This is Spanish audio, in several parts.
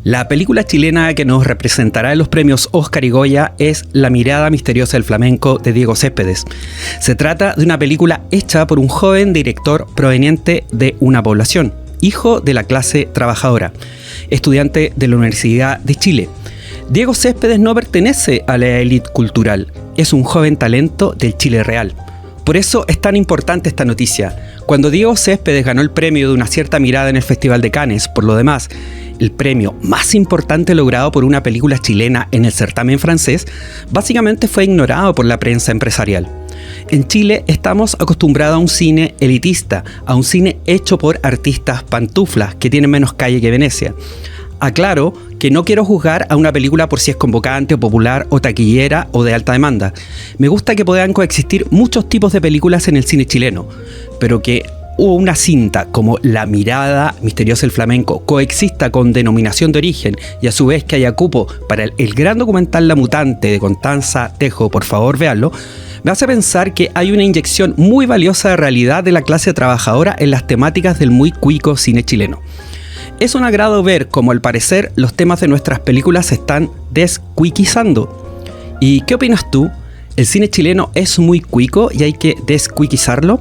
La película chilena que nos representará en los premios Oscar y Goya es La mirada misteriosa del flamenco de Diego Céspedes. Se trata de una película hecha por un joven director proveniente de una población, hijo de la clase trabajadora, estudiante de la Universidad de Chile. Diego Céspedes no pertenece a la élite cultural, es un joven talento del Chile real. Por eso es tan importante esta noticia. Cuando Diego Céspedes ganó el premio de Una cierta mirada en el Festival de Cannes, por lo demás, el premio más importante logrado por una película chilena en el certamen francés, básicamente fue ignorado por la prensa empresarial. En Chile estamos acostumbrados a un cine elitista, a un cine hecho por artistas pantuflas que tienen menos calle que Venecia. Aclaro que no quiero juzgar a una película por si es convocante o popular o taquillera o de alta demanda. Me gusta que puedan coexistir muchos tipos de películas en el cine chileno, pero que una cinta como La mirada misteriosa del flamenco coexista con Denominación de origen y a su vez que haya cupo para el gran documental La mutante de Constanza Tejo, por favor véanlo, me hace pensar que hay una inyección muy valiosa de realidad de la clase trabajadora en las temáticas del muy cuico cine chileno. Es un agrado ver cómo al parecer los temas de nuestras películas se están descuiquizando. ¿Y qué opinas tú? ¿El cine chileno es muy cuico y hay que descuiquizarlo?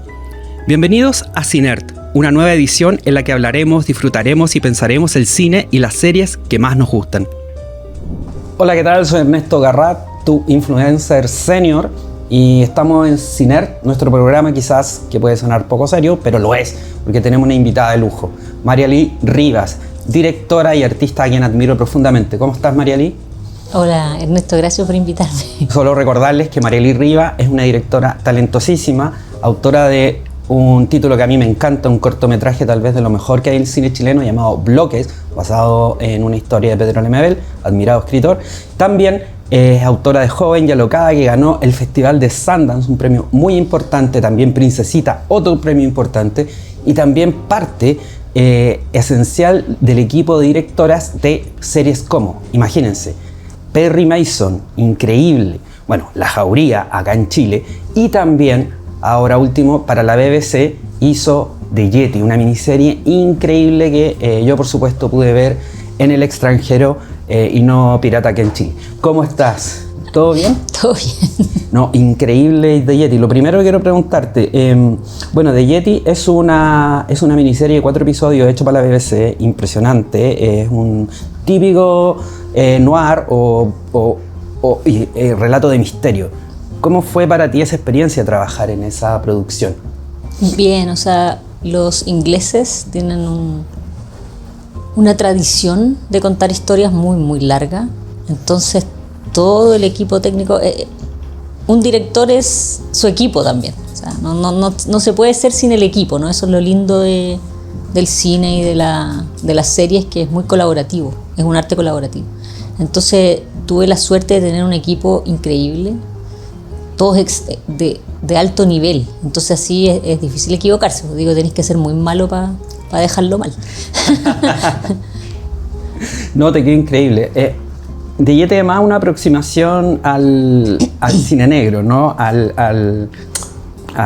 Bienvenidos a Cinert, una nueva edición en la que hablaremos, disfrutaremos y pensaremos el cine y las series que más nos gustan. Hola, ¿qué tal? Soy Ernesto Garrat, tu influencer senior, y estamos en Cinert, nuestro programa quizás que puede sonar poco serio, pero lo es, porque tenemos una invitada de lujo, Marialí Rivas, directora y artista a quien admiro profundamente. ¿Cómo estás, Marialí? Hola, Ernesto, gracias por invitarme. Solo recordarles que Marialí Rivas es una directora talentosísima, autora de un título que a mí me encanta, un cortometraje tal vez de lo mejor que hay en el cine chileno llamado Bloques, basado en una historia de Pedro Lemebel, admirado escritor. También es autora de Joven y Alocada, que ganó el Festival de Sundance, un premio muy importante, también Princesita, otro premio importante, y también parte esencial del equipo de directoras de series como, imagínense, Perry Mason, increíble, bueno, La Jauría acá en Chile, y también, ahora último, para la BBC hizo The Yeti, una miniserie increíble que yo por supuesto pude ver en el extranjero y no pirata aquí en Chile. ¿Cómo estás? ¿Todo bien? Todo bien. No, increíble The Yeti. Lo primero que quiero preguntarte, bueno, The Yeti es una miniserie de 4 episodios hecho para la BBC, impresionante, es un típico noir o relato de misterio. ¿Cómo fue para ti esa experiencia trabajar en esa producción? Bien, o sea, los ingleses tienen una tradición de contar historias muy, muy larga. Entonces, todo el equipo técnico, un director es su equipo también. O sea, no se puede ser sin el equipo, ¿no? Eso es lo lindo del cine y de las series, que es muy colaborativo, es un arte colaborativo. Entonces, tuve la suerte de tener un equipo increíble, todos de alto nivel, entonces así es difícil equivocarse. Digo, tenés que ser muy malo para dejarlo mal. No, te quedó increíble. The Yeti además una aproximación al cine negro, ¿no? A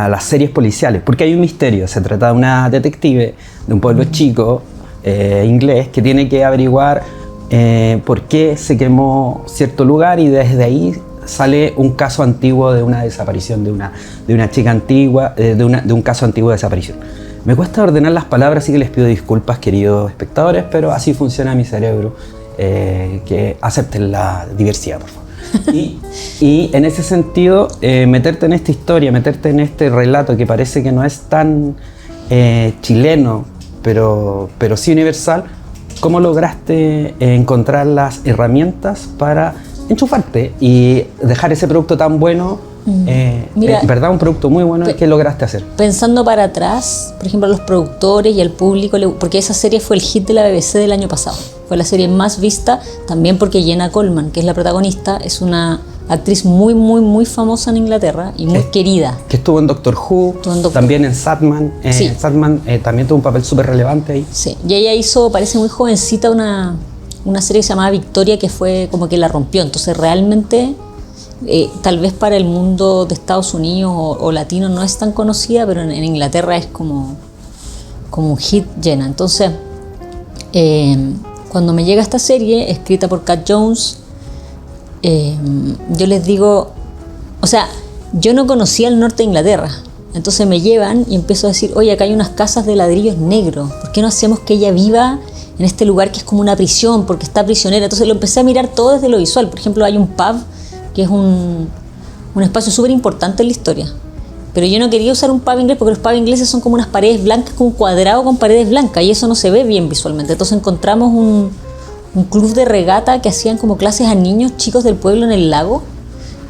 las series policiales, porque hay un misterio. Se trata de una detective de un pueblo chico inglés que tiene que averiguar por qué se quemó cierto lugar, y desde ahí sale un caso antiguo de una desaparición de una chica antigua, de un caso antiguo de desaparición. Me cuesta ordenar las palabras, así que les pido disculpas, queridos espectadores, pero así funciona mi cerebro. Que acepten la diversidad, por favor. Y en ese sentido, meterte en esta historia, meterte en este relato que parece que no es tan chileno, pero sí universal, ¿cómo lograste encontrar las herramientas para enchufarte y dejar ese producto tan bueno? Mira, ¿verdad? Un producto muy bueno. ¿Qué lograste hacer? Pensando para atrás, por ejemplo, a los productores y al público, porque esa serie fue el hit de la BBC del año pasado. Fue la serie más vista, también porque Jenna Coleman, que es la protagonista, es una actriz muy, muy, muy famosa en Inglaterra y muy querida. Que estuvo en Doctor Who, también en Sandman. Sí. Sandman también tuvo un papel súper relevante ahí. Sí, y ella hizo, parece muy jovencita, una serie que se llamaba Victoria, que fue como que la rompió. Entonces realmente, tal vez para el mundo de Estados Unidos o latino no es tan conocida, pero en Inglaterra es como un hit. Jenna. Entonces, cuando me llega esta serie, escrita por Cat Jones, yo les digo, o sea, yo no conocía el norte de Inglaterra. Entonces me llevan y empiezo a decir, oye, acá hay unas casas de ladrillos negros. ¿Por qué no hacemos que ella viva en este lugar que es como una prisión? Porque está prisionera. Entonces lo empecé a mirar todo desde lo visual. Por ejemplo, hay un pub que es un espacio súper importante en la historia. Pero yo no quería usar un pub inglés porque los pubs ingleses son como unas paredes blancas, como un cuadrado con paredes blancas, y eso no se ve bien visualmente. Entonces encontramos un club de regata que hacían como clases a niños chicos del pueblo en el lago.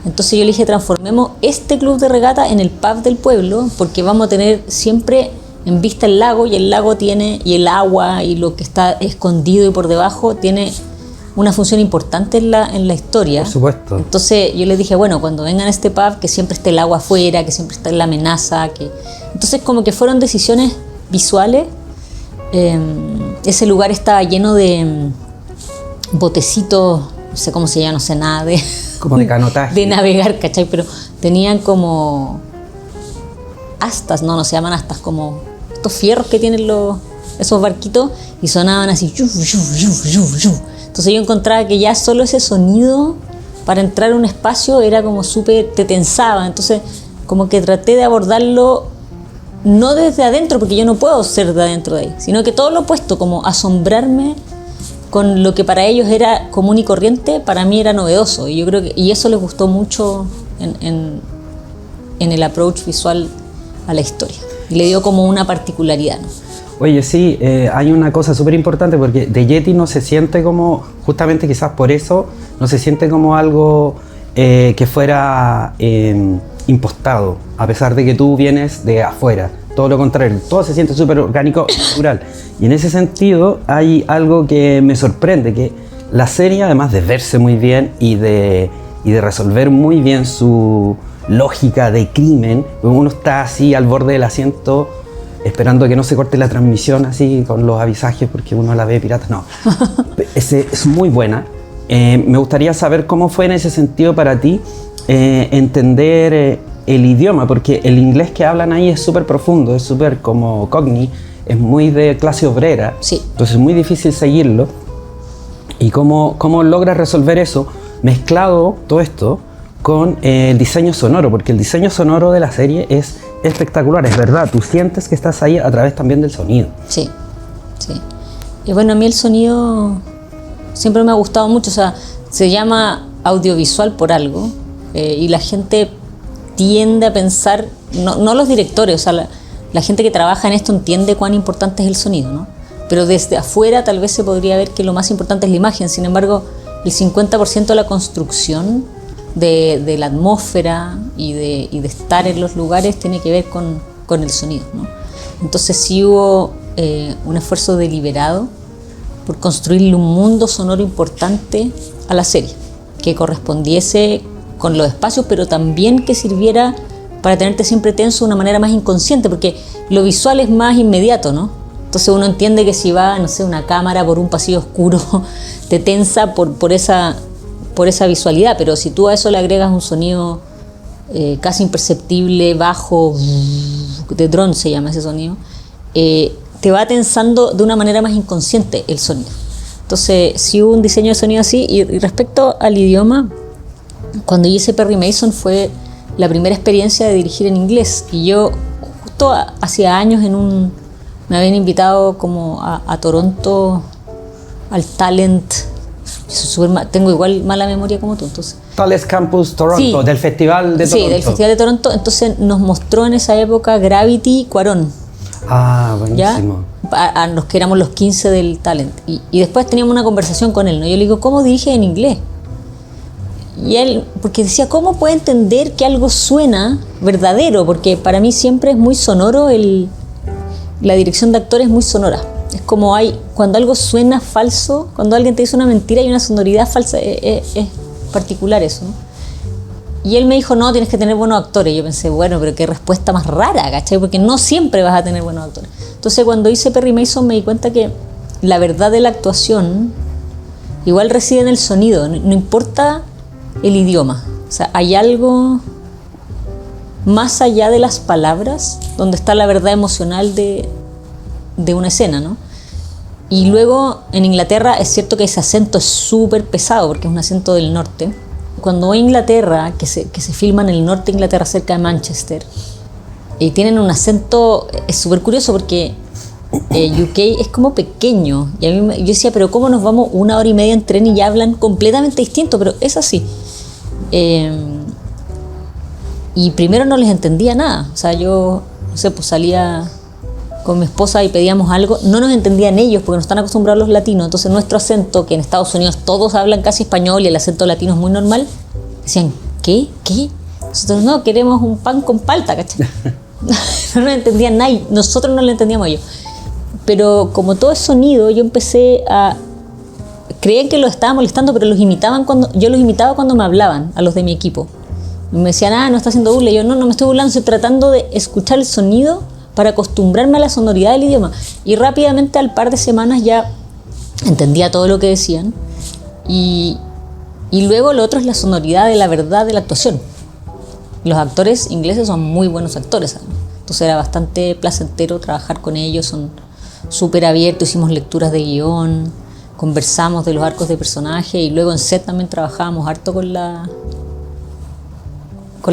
Entonces yo le dije, transformemos este club de regata en el pub del pueblo, porque vamos a tener siempre en vista el lago, y el lago tiene, y el agua y lo que está escondido y por debajo tiene una función importante en la historia. Por supuesto. Entonces yo les dije, bueno, cuando vengan a este pub, que siempre esté el agua afuera, que siempre esté la amenaza. Entonces como que fueron decisiones visuales. Ese lugar estaba lleno de botecitos, no sé cómo se llama, no sé nada de... Como de canotaje. De navegar, ¿cachai? Pero tenían como astas, no se llaman astas, como estos fierros que tienen esos barquitos, y sonaban así. Entonces yo encontraba que ya solo ese sonido para entrar a un espacio era como súper, te tensaba. Entonces como que traté de abordarlo no desde adentro, porque yo no puedo ser de adentro de ahí, sino que todo lo opuesto, como asombrarme con lo que para ellos era común y corriente, para mí era novedoso. Y yo creo que eso les gustó mucho en el approach visual a la historia. Y le dio como una particularidad, ¿no? Oye, sí, hay una cosa súper importante, porque The Yeti no se siente como, justamente quizás por eso, no se siente como algo que fuera impostado, a pesar de que tú vienes de afuera. Todo lo contrario, todo se siente súper orgánico y natural. Y en ese sentido hay algo que me sorprende, que la serie, además de verse muy bien y de resolver muy bien su lógica de crimen, uno está así al borde del asiento esperando que no se corte la transmisión así con los avisajes porque uno la ve pirata. No, es muy buena. Me gustaría saber cómo fue en ese sentido para ti entender el idioma, porque el inglés que hablan ahí es súper profundo, es súper como Cockney, es muy de clase obrera, sí. Entonces es muy difícil seguirlo. Y cómo logras resolver eso mezclado todo esto con el diseño sonoro, porque el diseño sonoro de la serie es espectacular, es verdad, tú sientes que estás ahí a través también del sonido. Sí, sí. Y bueno, a mí el sonido siempre me ha gustado mucho, o sea, se llama audiovisual por algo, y la gente tiende a pensar, no los directores, o sea, la gente que trabaja en esto entiende cuán importante es el sonido, ¿no? Pero desde afuera tal vez se podría ver que lo más importante es la imagen. Sin embargo, el 50% de la construcción de la atmósfera y de estar en los lugares tiene que ver con el sonido, ¿no? Entonces sí hubo un esfuerzo deliberado por construirle un mundo sonoro importante a la serie, que correspondiese con los espacios, pero también que sirviera para tenerte siempre tenso de una manera más inconsciente, porque lo visual es más inmediato, ¿no? Entonces uno entiende que si va, no sé, una cámara por un pasillo oscuro, te tensa por esa visualidad, pero si tú a eso le agregas un sonido casi imperceptible, bajo, de drone se llama ese sonido, te va tensando de una manera más inconsciente el sonido. Entonces sí hubo un diseño de sonido así. Y respecto al idioma, cuando yo hice Perry Mason fue la primera experiencia de dirigir en inglés, y yo justo hacía años me habían invitado como a Toronto al Talent, tengo igual mala memoria como tú, entonces Talent Campus Toronto, sí, del Festival de Toronto. Sí, del Festival de Toronto. Entonces nos mostró en esa época Gravity Cuarón. Ah, buenísimo. A los que éramos los 15 del Talent, y después teníamos una conversación con él, ¿no? Yo le digo, ¿cómo diriges en inglés? Y él, porque decía, ¿cómo puede entender que algo suena verdadero? Porque para mí siempre es muy sonoro, la dirección de actores es muy sonora. Es como cuando algo suena falso, cuando alguien te dice una mentira, hay una sonoridad falsa, es particular eso, ¿no? Y él me dijo, no, tienes que tener buenos actores. Y yo pensé, bueno, pero qué respuesta más rara, ¿cachai? Porque no siempre vas a tener buenos actores. Entonces cuando hice Perry Mason me di cuenta que la verdad de la actuación igual reside en el sonido, no importa el idioma. O sea, hay algo más allá de las palabras donde está la verdad emocional de una escena, ¿no? Y luego en Inglaterra es cierto que ese acento es súper pesado porque es un acento del norte. Cuando voy a Inglaterra, que se filma en el norte de Inglaterra cerca de Manchester, y tienen un acento, es súper curioso porque UK es como pequeño. Y a mí yo decía, pero ¿cómo nos vamos 1 hora y media en tren y ya hablan completamente distinto? Pero es así. Y primero no les entendía nada. O sea, yo, no sé, pues salía con mi esposa y pedíamos algo, no nos entendían ellos porque no están acostumbrados los latinos, entonces nuestro acento, que en Estados Unidos todos hablan casi español y el acento latino es muy normal, decían, ¿qué? Nosotros no, queremos un pan con palta, ¿cachai? No nos entendían nadie, nosotros no le entendíamos a ellos. Pero como todo es sonido, yo empecé a... Creían que los estaba molestando, pero yo los imitaba cuando me hablaban, a los de mi equipo. Y me decían, no está haciendo burla. Y yo, no me estoy burlando, estoy tratando de escuchar el sonido para acostumbrarme a la sonoridad del idioma. Y rápidamente, al par de semanas, ya entendía todo lo que decían. Y luego lo otro es la sonoridad de la verdad de la actuación. Los actores ingleses son muy buenos actores, además. Entonces era bastante placentero trabajar con ellos, son súper abiertos, hicimos lecturas de guión, conversamos de los arcos de personaje y luego en set también trabajábamos harto con la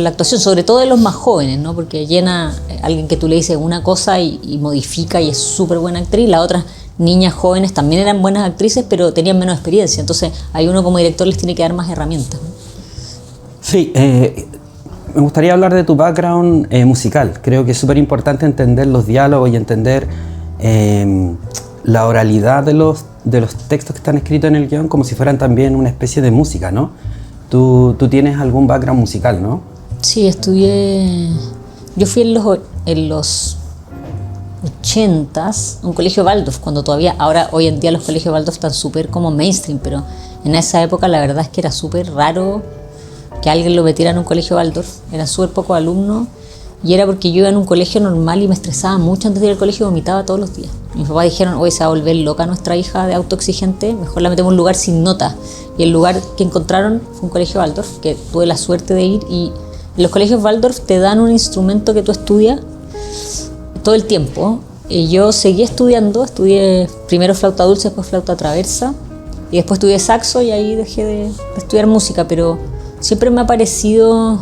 actuación, sobre todo de los más jóvenes, ¿no? Porque Jenna, alguien que tú le dices una cosa y modifica y es súper buena actriz, las otras niñas jóvenes también eran buenas actrices, pero tenían menos experiencia, entonces ahí uno como director les tiene que dar más herramientas, ¿no? Sí, me gustaría hablar de tu background musical. Creo que es súper importante entender los diálogos y entender la oralidad de los textos que están escritos en el guión como si fueran también una especie de música, ¿no? Tú tienes algún background musical, ¿no? Sí, estudié... Yo fui en los 80s a un colegio Waldorf, cuando todavía... Ahora, hoy en día los colegios Waldorf están súper como mainstream, pero en esa época la verdad es que era súper raro que alguien lo metiera en un colegio Waldorf. Eran súper pocos alumnos y era porque yo iba en un colegio normal y me estresaba mucho antes de ir al colegio y vomitaba todos los días. Mis papás dijeron, oye, se va a volver loca nuestra hija de autoexigente, mejor la metemos en un lugar sin nota. Y el lugar que encontraron fue un colegio Waldorf, que tuve la suerte de ir, y en los colegios Waldorf te dan un instrumento que tú estudias todo el tiempo. Y yo seguí estudiando, estudié primero flauta dulce, después flauta traversa, y después estudié saxo y ahí dejé de estudiar música, pero siempre me ha parecido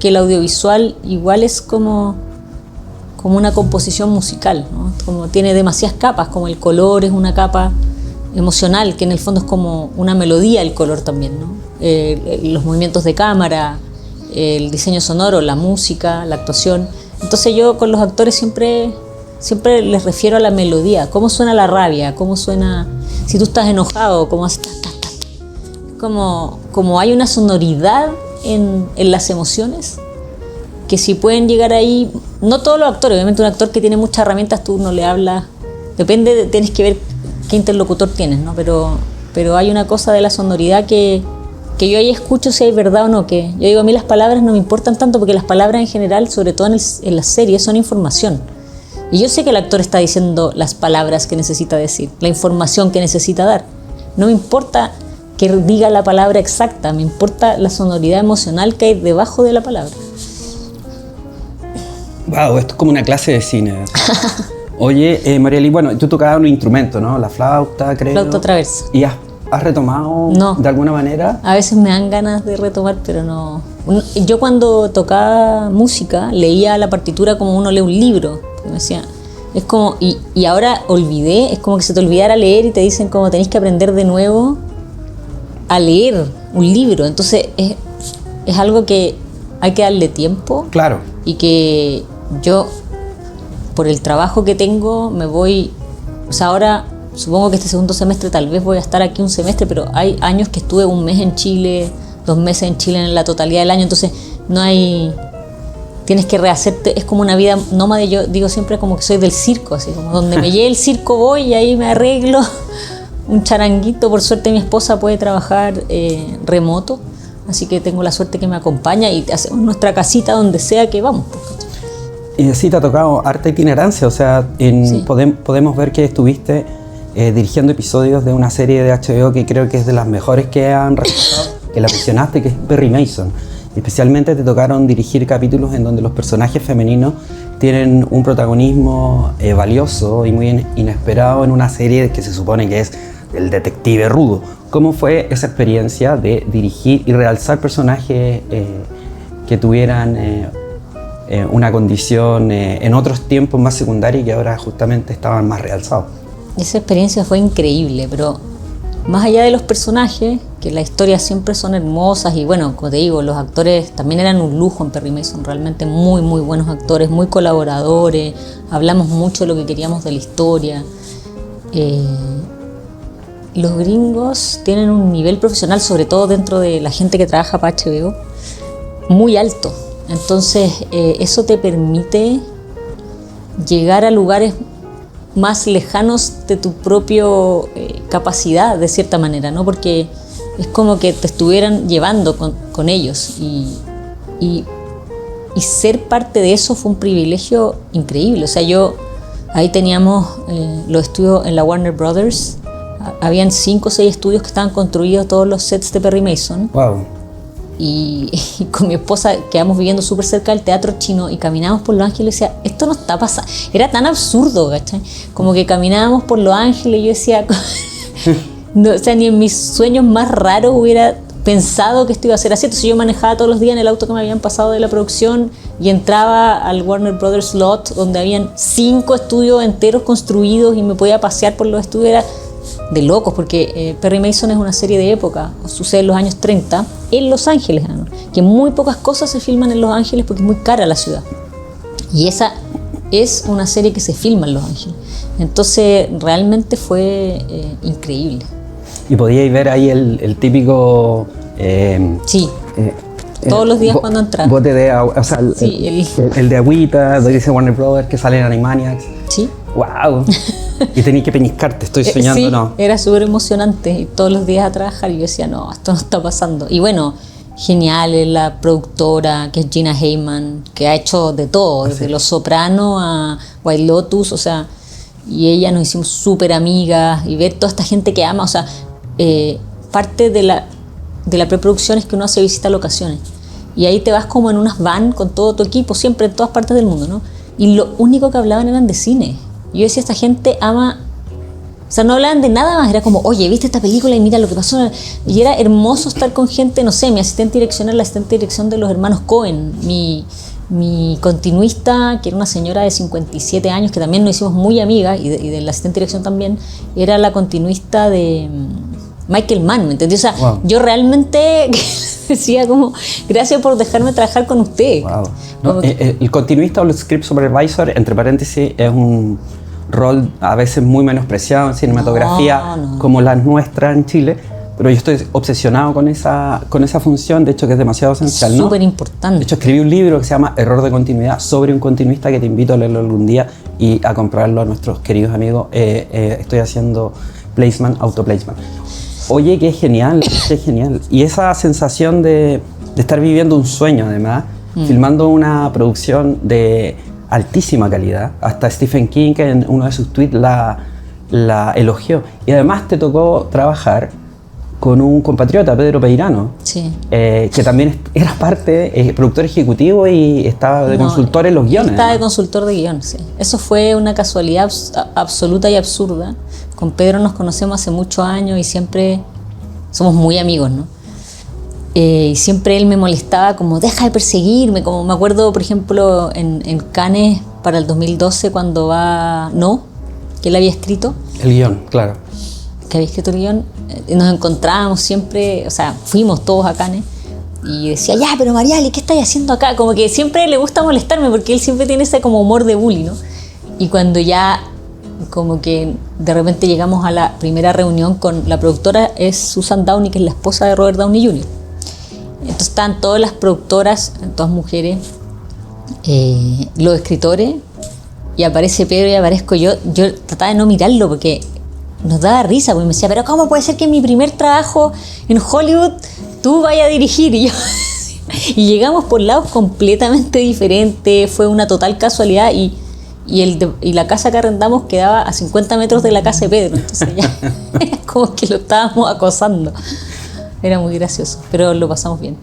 que el audiovisual igual es como una composición musical, ¿no? Como tiene demasiadas capas, como el color es una capa emocional, que en el fondo es como una melodía el color también, ¿no? Los movimientos de cámara, el diseño sonoro, la música, la actuación. Entonces yo con los actores siempre les refiero a la melodía, cómo suena la rabia, cómo suena, si tú estás enojado, cómo haces como hay una sonoridad en las emociones, que si pueden llegar ahí, no todos los actores, obviamente un actor que tiene muchas herramientas tú no le hablas, depende, tienes que ver qué interlocutor tienes, ¿no? Pero hay una cosa de la sonoridad que yo ahí escucho si hay verdad o no, que yo digo, a mí las palabras no me importan tanto porque las palabras en general, sobre todo en las series, son información. Y yo sé que el actor está diciendo las palabras que necesita decir, la información que necesita dar. No me importa que diga la palabra exacta, me importa la sonoridad emocional que hay debajo de la palabra. Wow, esto es como una clase de cine. Oye, Marieli, bueno, tú tocabas un instrumento, ¿no? La flauta, creo. Flauta traversa. ¿Y has retomado de alguna manera? A veces me dan ganas de retomar, pero no. Yo cuando tocaba música leía la partitura como uno lee un libro. Me decía, es como, y ahora olvidé, es como que se te olvidara leer y te dicen como tenés que aprender de nuevo a leer un libro. Entonces es algo que hay que darle tiempo. Claro. Y que yo, por el trabajo que tengo, me voy... O sea, ahora supongo que este segundo semestre tal vez voy a estar aquí un semestre, pero hay años que estuve 1 mes en Chile, 2 meses en Chile en la totalidad del año, entonces no hay... Tienes que rehacerte, es como una vida nómade. Yo digo siempre como que soy del circo, así como donde me llegue el circo voy y ahí me arreglo un charanguito. Por suerte mi esposa puede trabajar remoto, así que tengo la suerte que me acompaña y hacemos nuestra casita donde sea que vamos. Y así te ha tocado harta itinerancia, o sea, Sí. podemos ver que estuviste dirigiendo episodios de una serie de HBO que creo que es de las mejores que han realizado, que la mencionaste, que es Perry Mason. Especialmente te tocaron dirigir capítulos en donde los personajes femeninos tienen un protagonismo valioso y muy inesperado en una serie que se supone que es el detective rudo. ¿Cómo fue esa experiencia de dirigir y realzar personajes que tuvieran una condición en otros tiempos más secundaria y que ahora justamente estaban más realzados? Esa experiencia fue increíble, pero más allá de los personajes, que las historias siempre son hermosas y bueno, como te digo, los actores también eran un lujo en Perry Mason, realmente muy muy buenos actores, muy colaboradores, hablamos mucho de lo que queríamos de la historia. Los gringos tienen un nivel profesional, sobre todo dentro de la gente que trabaja para HBO, muy alto. Entonces eso te permite llegar a lugares más lejanos de tu propia capacidad, de cierta manera, ¿no? Porque es como que te estuvieran llevando con ellos y ser parte de eso fue un privilegio increíble. O sea, ahí teníamos los estudios en la Warner Brothers, habían 5 o 6 estudios que estaban construidos, todos los sets de Perry Mason. Wow. Y con mi esposa quedamos viviendo súper cerca del Teatro Chino y caminábamos por Los Ángeles y decía, esto no está pasando. Era tan absurdo, ¿cachai? Como que caminábamos por Los Ángeles y yo decía, no, o sea, ni en mis sueños más raros hubiera pensado que esto iba a ser así. Entonces yo manejaba todos los días en el auto que me habían pasado de la producción y entraba al Warner Brothers Lot, donde habían 5 estudios enteros construidos y me podía pasear por los estudios. Era de locos, porque Perry Mason es una serie de época, sucede en los años 30, en Los Ángeles, ¿no? Que muy pocas cosas se filman en Los Ángeles porque es muy cara la ciudad. Y esa es una serie que se filma en Los Ángeles. Entonces, realmente fue increíble. Y podíais ver ahí el típico... sí. Todos los días cuando entraba. Bote de agua, o sea, sí, el de agüita, donde dice Warner Brothers, que sale en Animaniacs. Sí. ¡Wow! Y tenías que peñiscarte, estoy soñando, sí, ¿no? Era súper emocionante. Y todos los días a trabajar y yo decía, no, esto no está pasando. Y bueno, genial es la productora, que es Gina Heyman, que ha hecho de todo, desde Los Sopranos a White Lotus, o sea, y ella nos hicimos súper amigas y ver toda esta gente que ama, o sea, parte de la preproducción es que uno hace visita a locaciones y ahí te vas como en unas van con todo tu equipo, siempre en todas partes del mundo, ¿no? Y lo único que hablaban eran de cine. Yo decía, esta gente ama, o sea, no hablaban de nada más, era como, oye, ¿viste esta película y mira lo que pasó? Y era hermoso estar con gente, no sé, mi asistente direccional, la asistente de dirección de los hermanos Coen, mi continuista, que era una señora de 57 años, que también nos hicimos muy amigas, y de la asistente de dirección también, era la continuista de Michael Mann, ¿me entendí? O sea, wow. Yo realmente decía como, gracias por dejarme trabajar con usted. Wow. No, el continuista o el script supervisor, entre paréntesis, es un rol a veces muy menospreciado en cinematografía como la nuestra en Chile, pero yo estoy obsesionado con esa función, de hecho que es demasiado esencial, ¿no? Súper importante. De hecho escribí un libro que se llama Error de continuidad sobre un continuista, que te invito a leerlo algún día y a comprarlo a nuestros queridos amigos. Estoy haciendo autoplacement. Oye, qué genial, qué genial. Y esa sensación de estar viviendo un sueño, además, filmando una producción de altísima calidad. Hasta Stephen King, que en uno de sus tweets la elogió. Y además te tocó trabajar con un compatriota, Pedro Peirano, sí. Que también era parte, productor ejecutivo y estaba de consultor en los guiones. Estaba de consultor de guiones, sí. Eso fue una casualidad absoluta y absurda. Con Pedro nos conocemos hace muchos años y siempre somos muy amigos, ¿no? Y siempre él me molestaba como, deja de perseguirme, como me acuerdo, por ejemplo, en Cannes para el 2012, cuando va que él había escrito. El guión, claro. Que había escrito el guión, nos encontrábamos siempre, o sea, fuimos todos a Cannes, y decía, ya, pero Mariali, ¿qué estáis haciendo acá? Como que siempre le gusta molestarme, porque él siempre tiene ese como humor de bully, ¿no? Y cuando ya como que de repente llegamos a la primera reunión con la productora, es Susan Downey, que es la esposa de Robert Downey Jr. Entonces están todas las productoras, todas mujeres, los escritores, y aparece Pedro y aparezco yo. Yo trataba de no mirarlo porque nos daba risa, porque me decía, pero ¿cómo puede ser que en mi primer trabajo en Hollywood tú vayas a dirigir? Y yo y llegamos por lados completamente diferentes, fue una total casualidad, y la casa que arrendamos quedaba a 50 metros de la casa de Pedro, entonces ya era como que lo estábamos acosando. Era muy gracioso, pero lo pasamos bien.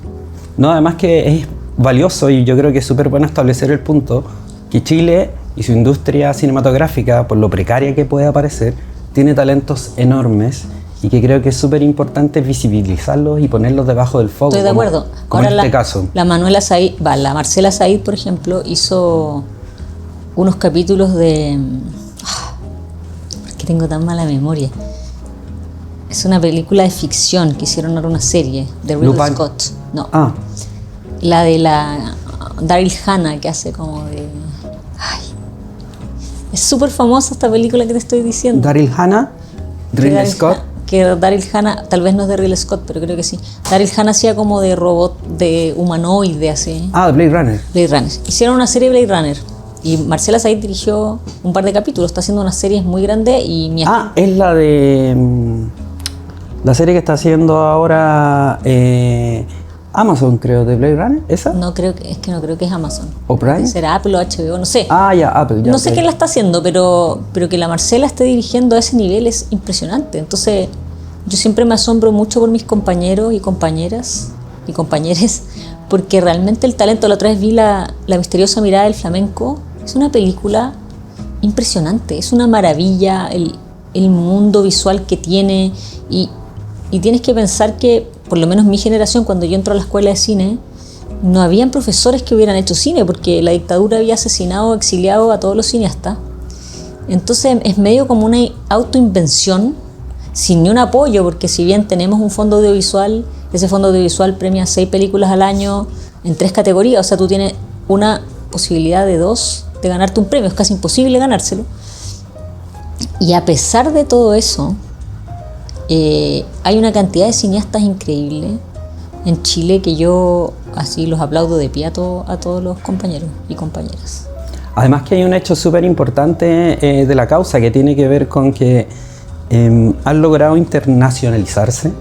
No, además que es valioso, y yo creo que es súper bueno establecer el punto que Chile y su industria cinematográfica, por lo precaria que puede parecer, tiene talentos enormes y que creo que es súper importante visibilizarlos y ponerlos debajo del fuego. Estoy de acuerdo. Como Ahora en este caso. La Marcela Said, por ejemplo, hizo unos capítulos de... ¿Por qué tengo tan mala memoria? Es una película de ficción que hicieron ahora una serie de Ridley Scott. No. Ah. La de la Daryl Hannah, que hace como de... Ay. Es súper famosa esta película que te estoy diciendo. Daryl Hannah, Ridley Scott. Que Daryl Hannah, tal vez no es de Ridley Scott, pero creo que sí. Daryl Hannah hacía como de robot, de humanoide, así. Ah, de Blade Runner. Blade Runner. Hicieron una serie de Blade Runner. Y Marcela Said dirigió un par de capítulos. Está haciendo unas series muy grandes y... es la de... la serie que está haciendo ahora Amazon, creo, de Blade Runner, ¿esa? No creo que es Amazon. ¿O Prime? ¿Será Apple o HBO? No sé. Ah, ya, Apple. Ya, no sé quién la está haciendo, pero que la Marcela esté dirigiendo a ese nivel es impresionante. Entonces, yo siempre me asombro mucho por mis compañeros y compañeras y compañeres, porque realmente el talento, la otra vez vi la misteriosa mirada del flamenco, es una película impresionante, es una maravilla el mundo visual que tiene y tienes que pensar que, por lo menos mi generación, cuando yo entro a la escuela de cine, no habían profesores que hubieran hecho cine, porque la dictadura había asesinado, exiliado a todos los cineastas. Entonces es medio como una autoinvención, sin ni un apoyo, porque si bien tenemos un fondo audiovisual, ese fondo audiovisual premia 6 películas al año en 3 categorías, o sea, tú tienes una posibilidad de 2 de ganarte un premio, es casi imposible ganárselo. Y a pesar de todo eso, hay una cantidad de cineastas increíble en Chile que yo así los aplaudo de pie a todos los compañeros y compañeras. Además que hay un hecho súper importante de la causa que tiene que ver con que han logrado internacionalizarse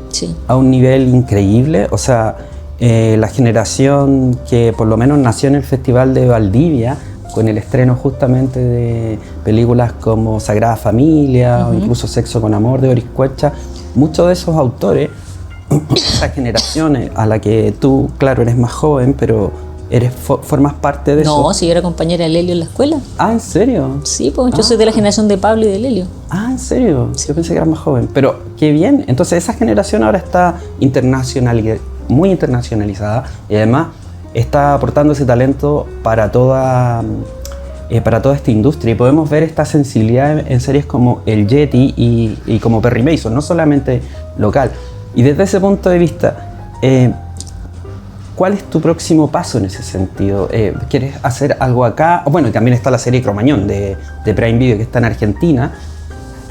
a un nivel increíble. O sea, la generación que por lo menos nació en el Festival de Valdivia, con el estreno justamente de películas como Sagrada Familia o incluso Sexo con Amor de Boris Cuecha, muchos de esos autores, esa generación a la que tú, claro, eres más joven, pero formas parte de eso. No, si yo era compañera de Lelio en la escuela. Ah, ¿en serio? Sí, pues yo soy de la generación de Pablo y de Lelio. Ah, ¿en serio? Sí. Yo pensé que eras más joven. Pero qué bien. Entonces esa generación ahora está muy internacionalizada y además está aportando ese talento para toda esta industria. Y podemos ver esta sensibilidad en series como El Yeti y como Perry Mason, no solamente local. Y desde ese punto de vista, ¿cuál es tu próximo paso en ese sentido? ¿Quieres hacer algo acá? Bueno, también está la serie Cromañón de Prime Video, que está en Argentina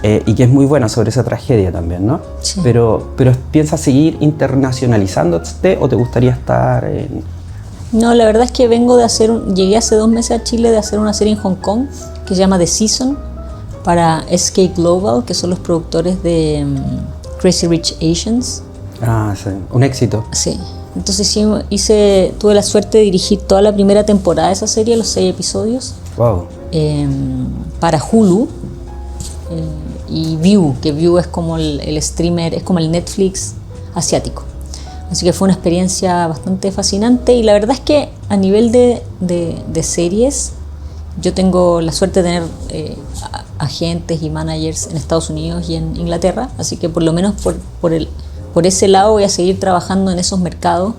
y que es muy buena sobre esa tragedia también, ¿no? Sí. Pero ¿piensas seguir internacionalizándote o te gustaría estar en...? No, la verdad es que llegué hace 2 meses a Chile de hacer una serie en Hong Kong que se llama The Season para SK Global, que son los productores de Crazy Rich Asians. Ah, sí, un éxito. Sí. Entonces sí, tuve la suerte de dirigir toda la primera temporada de esa serie, los 6 episodios. Wow. Para Hulu y Viu, que Viu es como el streamer, es como el Netflix asiático. Así que fue una experiencia bastante fascinante y la verdad es que a nivel de series, yo tengo la suerte de tener agentes y managers en Estados Unidos y en Inglaterra, así que por lo menos por ese lado voy a seguir trabajando en esos mercados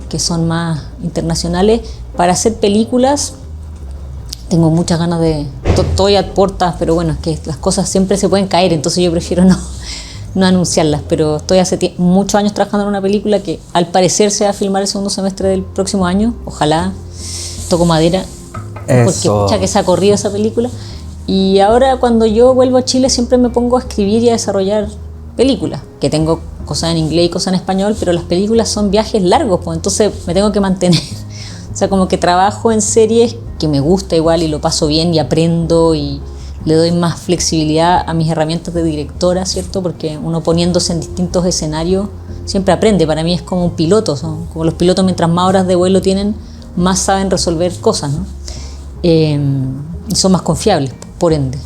que son más internacionales. Para hacer películas tengo muchas ganas estoy a puertas, pero bueno, es que las cosas siempre se pueden caer, entonces yo prefiero no anunciarlas, pero estoy hace muchos años trabajando en una película que al parecer se va a filmar el segundo semestre del próximo año, ojalá, toco madera, porque pucha que se ha corrido esa película. Y ahora cuando yo vuelvo a Chile siempre me pongo a escribir y a desarrollar películas, que tengo cosas en inglés y cosas en español, pero las películas son viajes largos, pues entonces me tengo que mantener. O sea, como que trabajo en series que me gusta igual y lo paso bien y aprendo y le doy más flexibilidad a mis herramientas de directora, ¿cierto? Porque uno poniéndose en distintos escenarios siempre aprende. Para mí es como un piloto, como los pilotos mientras más horas de vuelo tienen, más saben resolver cosas, ¿no? Y son más confiables, por ende.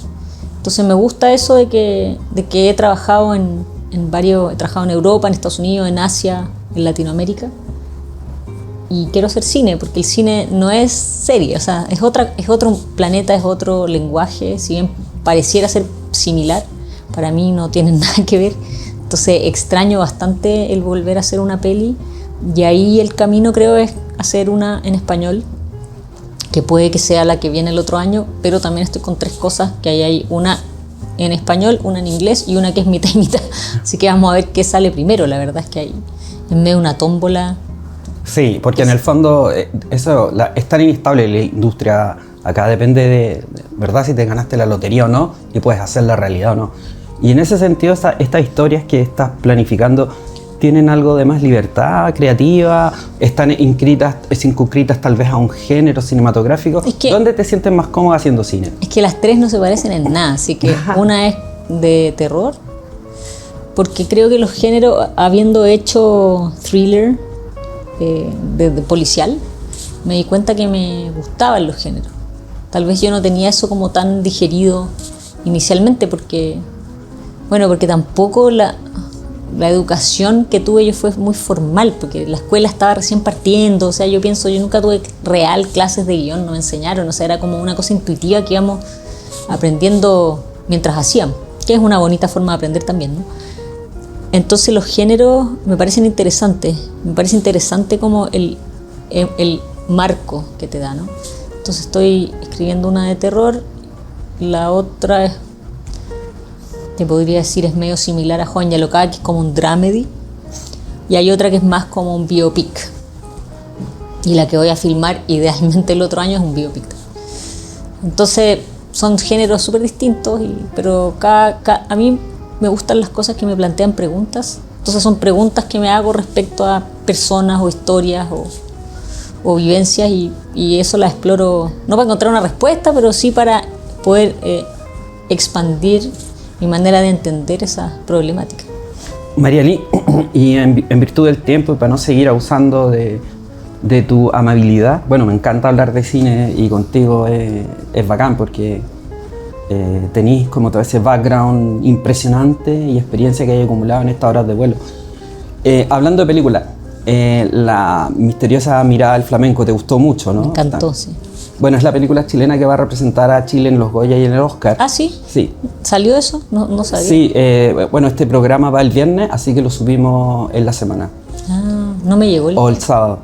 Entonces me gusta eso de que he trabajado he trabajado en Europa, en Estados Unidos, en Asia, en Latinoamérica. y quiero hacer cine, porque el cine no es serie, o sea, es otro planeta, es otro lenguaje, si bien pareciera ser similar, para mí no tienen nada que ver. Entonces extraño bastante el volver a hacer una peli, y ahí el camino creo es hacer una en español, que puede que sea la que viene el otro año, pero también estoy con 3 cosas, que ahí hay una en español, una en inglés y una que es mitad y mitad. Así que vamos a ver qué sale primero. La verdad es que hay en medio una tómbola. Sí, porque en el fondo es tan inestable la industria acá, depende de verdad si te ganaste la lotería o no y puedes hacer la realidad o no. Y en ese sentido estas historias que estás planificando tienen algo de más libertad creativa, están circunscritas tal vez a un género cinematográfico. ¿Dónde te sientes más cómodo haciendo cine? Es que las 3 no se parecen en nada, así que una es de terror, porque creo que los géneros, habiendo hecho thriller de policial, me di cuenta que me gustaban los géneros. Tal vez yo no tenía eso como tan digerido inicialmente, porque tampoco la educación que tuve yo fue muy formal, porque la escuela estaba recién partiendo. O sea, yo nunca tuve real clases de guión, no me enseñaron, o sea, era como una cosa intuitiva que íbamos aprendiendo mientras hacíamos, que es una bonita forma de aprender también, ¿no? Entonces los géneros me parecen interesantes, me parece interesante como el marco que te da, ¿no? Entonces estoy escribiendo una de terror, la otra es, te podría decir, es medio similar a Juan Yalocada, que es como un dramedy, y hay otra que es más como un biopic, y la que voy a filmar idealmente el otro año es un biopic. Entonces son géneros súper distintos, pero a mí me gustan las cosas que me plantean preguntas. Entonces son preguntas que me hago respecto a personas o historias o vivencias, y eso la exploro, no para encontrar una respuesta, pero sí para poder expandir mi manera de entender esa problemática. Marialí, y en virtud del tiempo y para no seguir abusando de tu amabilidad, bueno, me encanta hablar de cine y contigo es bacán porque tenís como todo ese background impresionante y experiencia que hay acumulado en estas horas de vuelo. Hablando de películas, La misteriosa mirada del flamenco, ¿te gustó mucho, no? Me encantó, sí. Bueno, es la película chilena que va a representar a Chile en los Goya y en el Oscar. ¿Ah, sí? Sí. ¿Salió eso? No sabía. Sí, bueno, este programa va el viernes, así que lo subimos en la semana. Ah, no me llegó o el sábado.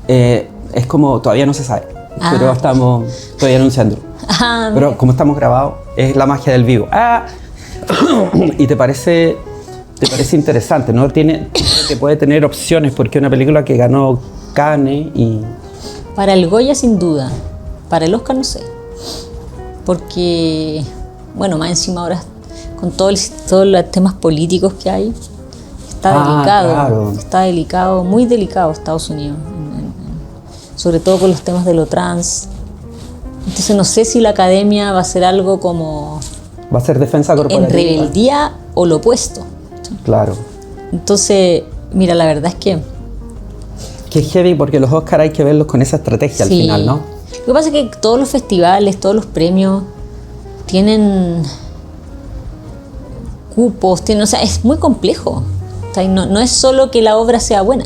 Es como, todavía no se sabe, pero estamos todavía anunciando. Pero como estamos grabados, es la magia del vivo. Y te parece interesante, ¿no? Que puede tener opciones porque es una película que ganó Cannes y... Para el Goya sin duda, para el Oscar no sé, porque, bueno, más encima ahora con todos los temas políticos que hay, está delicado, claro. Está delicado, muy delicado Estados Unidos, sobre todo con los temas de lo trans. Entonces no sé si la academia va a hacer algo como... Va a ser defensa corporativa. En rebeldía o lo opuesto. Claro. Entonces, mira, la verdad es que es heavy porque los Oscars hay que verlos con esa estrategia al final, ¿no? Lo que pasa es que todos los festivales, todos los premios tienen cupos, o sea, es muy complejo. O sea, no es solo que la obra sea buena.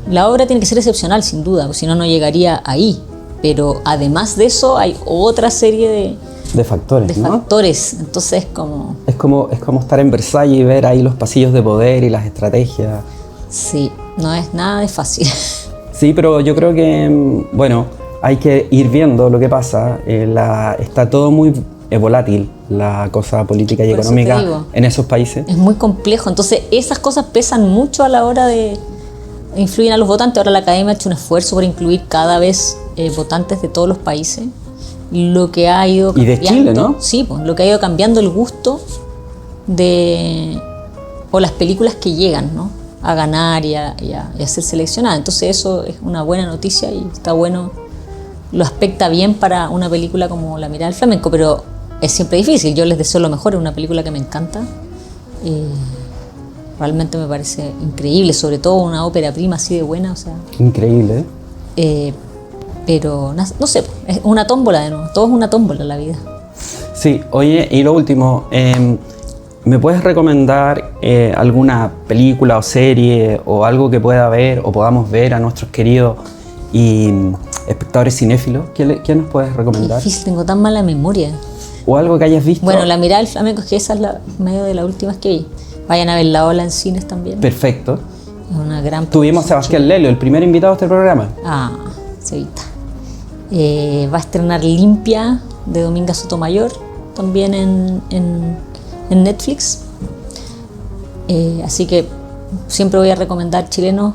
La obra tiene que ser excepcional, sin duda, porque si no, no llegaría ahí. Pero además de eso hay otra serie de factores, ¿no? Entonces es como estar en Versalles y ver ahí los pasillos de poder y las estrategias. Sí, no es nada de fácil. Sí, pero yo creo que, bueno, hay que ir viendo lo que pasa. Está todo muy volátil, la cosa política y económica en esos países. Es muy complejo, entonces esas cosas pesan mucho a la hora de influir a los votantes. Ahora la academia ha hecho un esfuerzo por incluir cada vez votantes de todos los países. Lo que ha ido cambiando, y de Chile, ¿no? Sí, pues, lo que ha ido cambiando el gusto o las películas que llegan, ¿no?, a ganar y a ser seleccionadas. Entonces eso es una buena noticia y está bueno, lo aspecta bien para una película como La mirada del flamenco, pero es siempre difícil. Yo les deseo lo mejor, es una película que me encanta. Realmente me parece increíble, sobre todo una ópera prima así de buena, o sea... Increíble, pero no sé, es una tómbola de nuevo, todo es una tómbola en la vida. Sí, oye, y lo último, ¿Me puedes recomendar alguna película o serie o algo que pueda ver o podamos ver a nuestros queridos y espectadores cinéfilos? ¿Qué nos puedes recomendar? Difícil, tengo tan mala memoria. ¿O algo que hayas visto? Bueno, La mirada del flamenco, es que esa es medio de las últimas que vi. Vayan a ver La Ola en cines también. Perfecto. Es una gran Tuvimos a Sebastián Lelio, el primer invitado a este programa. Ah, Cevita. Va a estrenar Limpia, de Dominga Sotomayor, también en Netflix. Así que siempre voy a recomendar chilenos.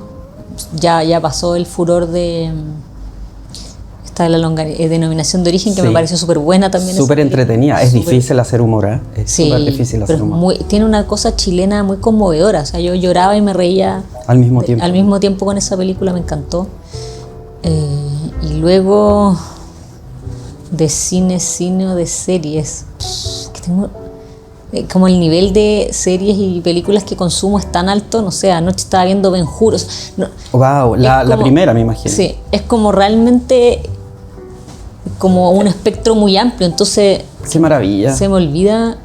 Ya pasó el furor de esta de la denominación de origen, que Sí. me pareció súper buena también. Súper entretenida. Es difícil hacer humor, ¿eh? Es Sí, súper difícil hacer pero humor. tiene una cosa chilena muy conmovedora. O sea, yo lloraba y me reía Al mismo tiempo. al mismo tiempo con esa película, me encantó. Y luego de cine o de series, que tengo como el nivel de series y películas que consumo es tan alto, no sé, anoche estaba viendo Ben-Hur. O sea, Wow, la primera, me imagino. Sí, es como realmente como un espectro muy amplio, entonces Qué maravilla. se me olvida.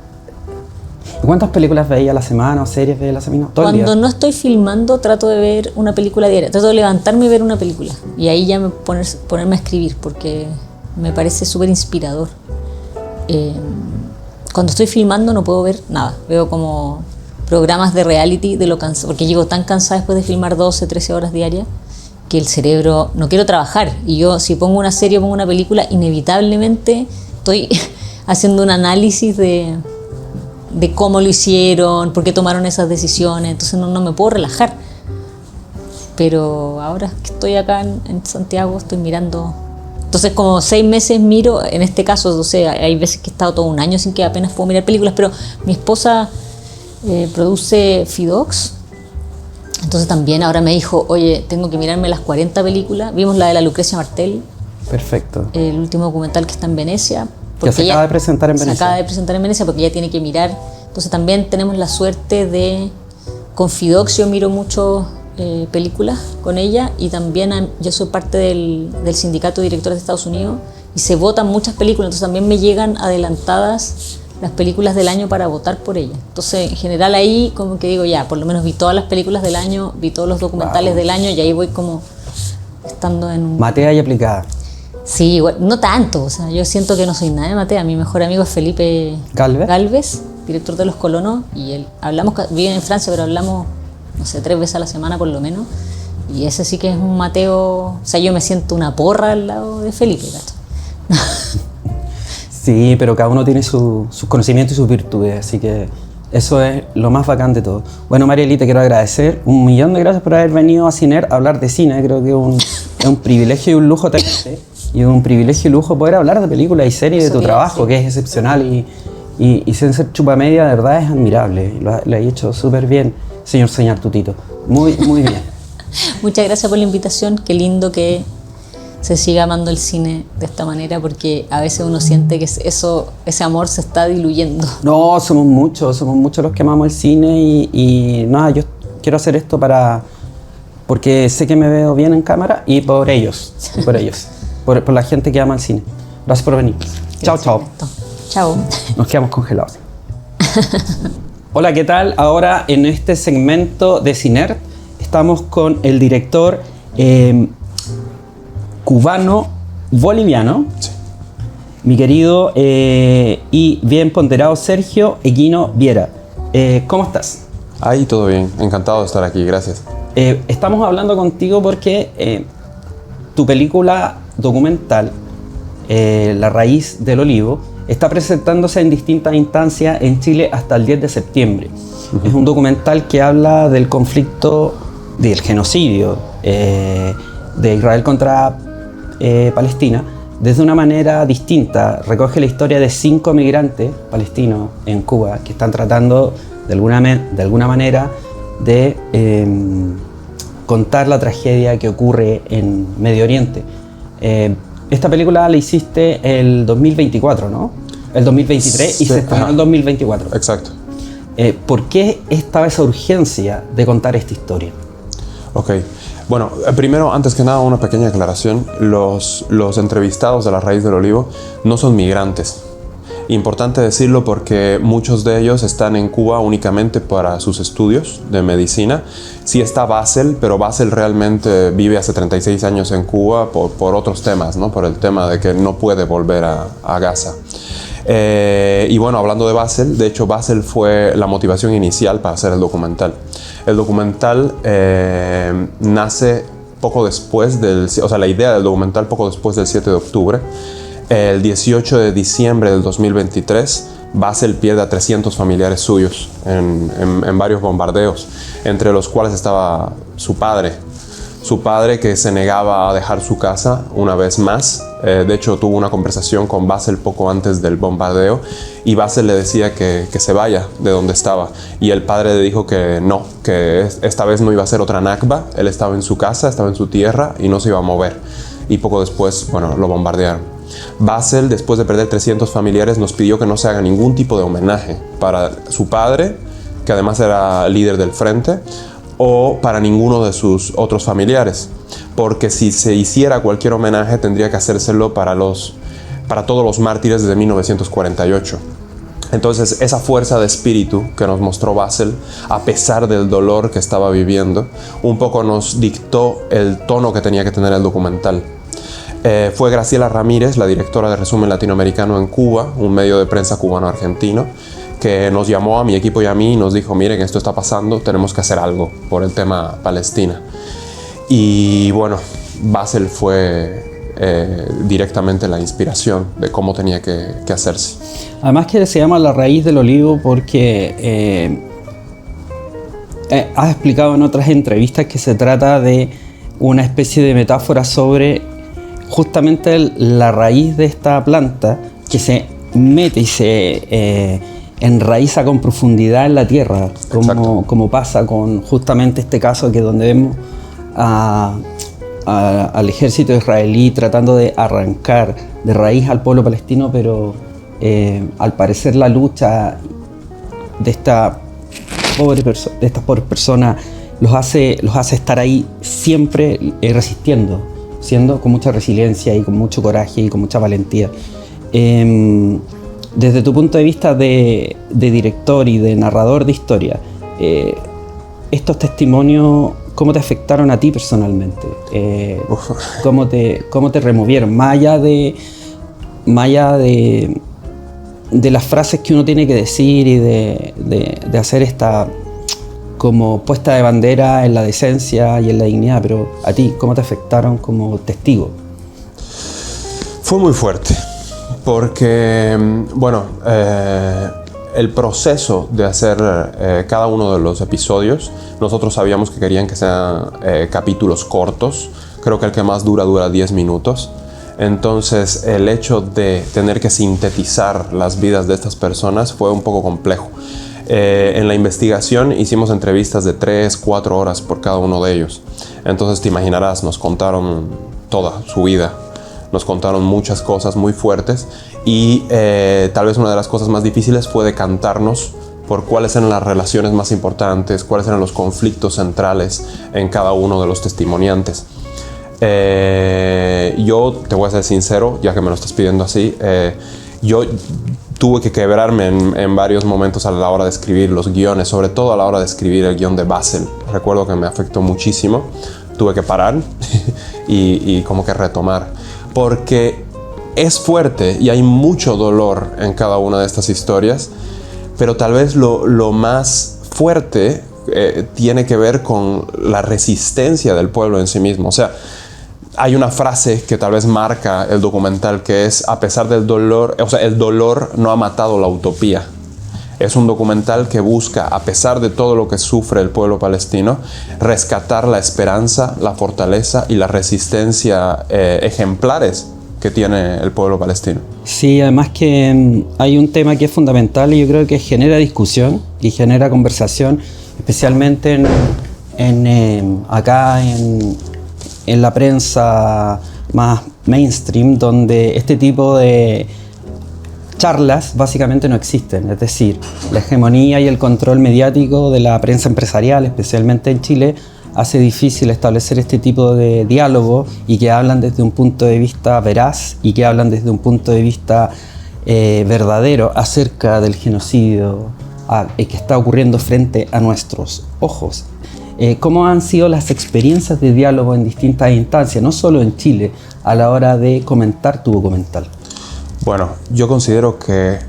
¿Cuántas películas veía a la semana o series veía a la semana? Todo el Cuando día. no estoy filmando, trato de ver una película diaria. Trato de levantarme y ver una película. Y ahí ya ponerme a escribir, porque me parece súper inspirador. Cuando estoy filmando no puedo ver nada. Veo como programas de reality de lo cansado, porque llego tan cansada después de filmar 12, 13 horas diarias, que el cerebro, no quiero trabajar. Y yo, si pongo una serie o pongo una película, inevitablemente estoy haciendo un análisis de cómo lo hicieron, por qué tomaron esas decisiones. Entonces no me puedo relajar. Pero ahora que estoy acá en Santiago, estoy mirando. Entonces como 6 meses miro, en este caso, no sé, hay veces que he estado todo un año sin que apenas puedo mirar películas, pero mi esposa produce Fidox. Entonces también ahora me dijo, oye, tengo que mirarme las 40 películas. Vimos la de la Lucrecia Martel, Perfecto. el último documental que está en Venecia. Que se acaba de presentar en Se Venecia. acaba de presentar en Venecia porque ella tiene que mirar. Entonces también tenemos la suerte de, con Fidox yo miro mucho películas con ella, y también yo soy parte del sindicato de directores de Estados Unidos y se votan muchas películas, entonces también me llegan adelantadas las películas del año para votar por ella. Entonces en general ahí como que digo, ya, por lo menos vi todas las películas del año, vi todos los documentales del año, y ahí voy como estando en un... Matea y aplicada. Sí, igual, no tanto, o sea, yo siento que no soy nada de Matea. Mi mejor amigo es Felipe Galvez, director de Los Colonos, y él, vive en Francia, pero hablamos, no sé, 3 veces a la semana por lo menos, y ese sí que es un Mateo, o sea, yo me siento una porra al lado de Felipe, ¿cachai? Sí, pero cada uno tiene sus conocimientos y sus virtudes, así que eso es lo más bacán de todo. Bueno, Marieli, te quiero agradecer 1.000.000 de gracias por haber venido a Ciner a hablar de cine. Creo que es un privilegio y un lujo tenerte, y un privilegio y lujo poder hablar de películas y series de tu trabajo, que es excepcional, y sin ser chupamedia, de verdad es admirable. Lo ha hecho súper bien, señor Tutito. Muy, muy bien. Muchas gracias por la invitación, qué lindo que se siga amando el cine de esta manera, porque a veces uno siente que ese amor se está diluyendo. No, somos muchos los que amamos el cine, y nada, yo quiero hacer esto porque sé que me veo bien en cámara, y por ellos, por la gente que ama el cine. Gracias por venir. Chao, chao. Chao. Nos quedamos congelados. Hola, ¿qué tal? Ahora en este segmento de Ciner estamos con el director cubano-boliviano, Sí. mi querido y bien ponderado Sergio Eguino Viera. ¿Cómo estás? Ahí todo bien, encantado de estar aquí, gracias. Estamos hablando contigo porque tu película documental, La raíz del olivo, está presentándose en distintas instancias en Chile hasta el 10 de septiembre. Es un documental que habla del conflicto, del genocidio de Israel contra Palestina desde una manera distinta. Recoge la historia de 5 migrantes palestinos en Cuba que están tratando de alguna manera de contar la tragedia que ocurre en Medio Oriente. Esta película la hiciste el 2024, ¿no? El 2023 y Sí, se estrenó ajá. el 2024. Exacto. ¿Por qué estaba esa urgencia de contar esta historia? Ok. Bueno, primero, antes que nada, una pequeña aclaración. Los entrevistados de La Raíz del Olivo no son migrantes. Importante decirlo porque muchos de ellos están en Cuba únicamente para sus estudios de medicina. Sí está Bassel, pero Bassel realmente vive hace 36 años en Cuba por otros temas, ¿no? Por el tema de que no puede volver a Gaza. Y bueno, hablando de Bassel, de hecho Bassel fue la motivación inicial para hacer el documental. El documental nace poco después la idea del documental poco después del 7 de octubre. El 18 de diciembre del 2023, Bassel pierde a 300 familiares suyos en varios bombardeos, entre los cuales estaba su padre que se negaba a dejar su casa una vez más. De hecho, tuvo una conversación con Bassel poco antes del bombardeo y Bassel le decía que se vaya de donde estaba. Y el padre le dijo que no, que esta vez no iba a ser otra Nakba. Él estaba en su casa, estaba en su tierra y no se iba a mover. Y poco después, bueno, lo bombardearon. Bassel, después de perder 300 familiares, nos pidió que no se haga ningún tipo de homenaje para su padre, que además era líder del frente, o para ninguno de sus otros familiares, porque si se hiciera cualquier homenaje tendría que hacérselo para todos los mártires desde 1948. Entonces esa fuerza de espíritu que nos mostró Bassel, a pesar del dolor que estaba viviendo, un poco nos dictó el tono que tenía que tener el documental. Fue Graciela Ramírez, la directora de Resumen Latinoamericano en Cuba, un medio de prensa cubano-argentino, que nos llamó a mi equipo y a mí y nos dijo: miren, esto está pasando, tenemos que hacer algo por el tema Palestina. Y bueno, Bassel fue directamente la inspiración de cómo tenía que hacerse. Además que se llama La Raíz del Olivo porque has explicado en otras entrevistas que se trata de una especie de metáfora sobre justamente la raíz de esta planta que se mete y se enraiza con profundidad en la tierra, como pasa con justamente este caso, que donde vemos al ejército israelí tratando de arrancar de raíz al pueblo palestino, pero al parecer la lucha de estas pobres personas los hace estar ahí siempre resistiendo, siendo con mucha resiliencia y con mucho coraje y con mucha valentía. Desde tu punto de vista de director y de narrador de historia, estos testimonios, ¿cómo te afectaron a ti personalmente? ¿Cómo te removieron? Más allá de las frases que uno tiene que decir y de hacer esta como puesta de bandera en la decencia y en la dignidad, pero a ti, ¿cómo te afectaron como testigo? Fue muy fuerte, porque, bueno, el proceso de hacer cada uno de los episodios, nosotros sabíamos que querían que sean capítulos cortos. Creo que el que más dura 10 minutos. Entonces, el hecho de tener que sintetizar las vidas de estas personas fue un poco complejo. En la investigación hicimos entrevistas de 3-4 horas por cada uno de ellos. Entonces te imaginarás, nos contaron toda su vida, nos contaron muchas cosas muy fuertes y tal vez una de las cosas más difíciles fue decantarnos por cuáles eran las relaciones más importantes, cuáles eran los conflictos centrales en cada uno de los testimoniantes. Yo te voy a ser sincero, ya que me lo estás pidiendo así, yo tuve que quebrarme en varios momentos a la hora de escribir los guiones, sobre todo a la hora de escribir el guión de Bassel. Recuerdo que me afectó muchísimo, tuve que parar y como que retomar, porque es fuerte y hay mucho dolor en cada una de estas historias, pero tal vez lo más fuerte tiene que ver con la resistencia del pueblo en sí mismo. O sea, hay una frase que tal vez marca el documental, que es: a pesar del dolor, o sea, el dolor no ha matado la utopía. Es un documental que busca, a pesar de todo lo que sufre el pueblo palestino, rescatar la esperanza, la fortaleza y la resistencia ejemplares que tiene el pueblo palestino. Sí, además que hay un tema que es fundamental y yo creo que genera discusión y genera conversación, especialmente acá en la prensa más mainstream, donde este tipo de charlas básicamente no existen. Es decir, la hegemonía y el control mediático de la prensa empresarial, especialmente en Chile, hace difícil establecer este tipo de diálogo y que hablan desde un punto de vista veraz y que hablan desde un punto de vista verdadero acerca del genocidio que está ocurriendo frente a nuestros ojos. ¿Cómo han sido las experiencias de diálogo en distintas instancias, no solo en Chile, a la hora de comentar tu documental? Bueno, yo considero que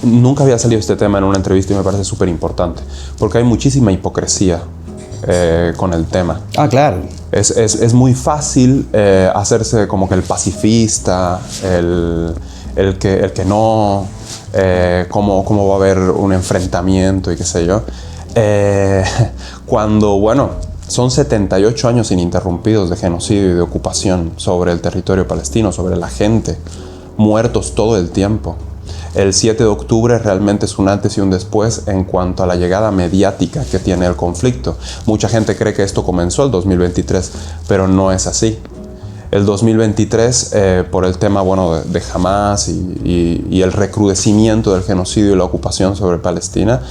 nunca había salido este tema en una entrevista y me parece súper importante, porque hay muchísima hipocresía con el tema. Ah, claro. Es muy fácil hacerse como que el pacifista, el que no, cómo va a haber un enfrentamiento y qué sé yo. Cuando, bueno, son 78 años ininterrumpidos de genocidio y de ocupación sobre el territorio palestino, sobre la gente, muertos todo el tiempo. El 7 de octubre realmente es un antes y un después en cuanto a la llegada mediática que tiene el conflicto. Mucha gente cree que esto comenzó el 2023, pero no es así. El 2023, por el tema de Hamas y el recrudecimiento del genocidio y la ocupación sobre Palestina,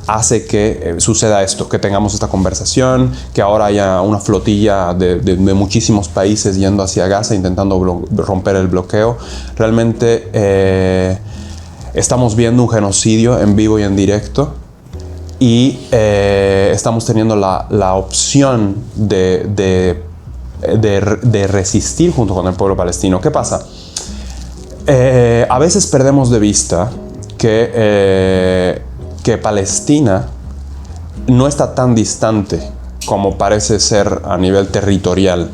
hace que suceda esto, que tengamos esta conversación, que ahora haya una flotilla de muchísimos países yendo hacia Gaza intentando romper el bloqueo. Realmente estamos viendo un genocidio en vivo y en directo y estamos teniendo la opción de resistir junto con el pueblo palestino. ¿Qué pasa? A veces perdemos de vista que Palestina no está tan distante como parece ser a nivel territorial.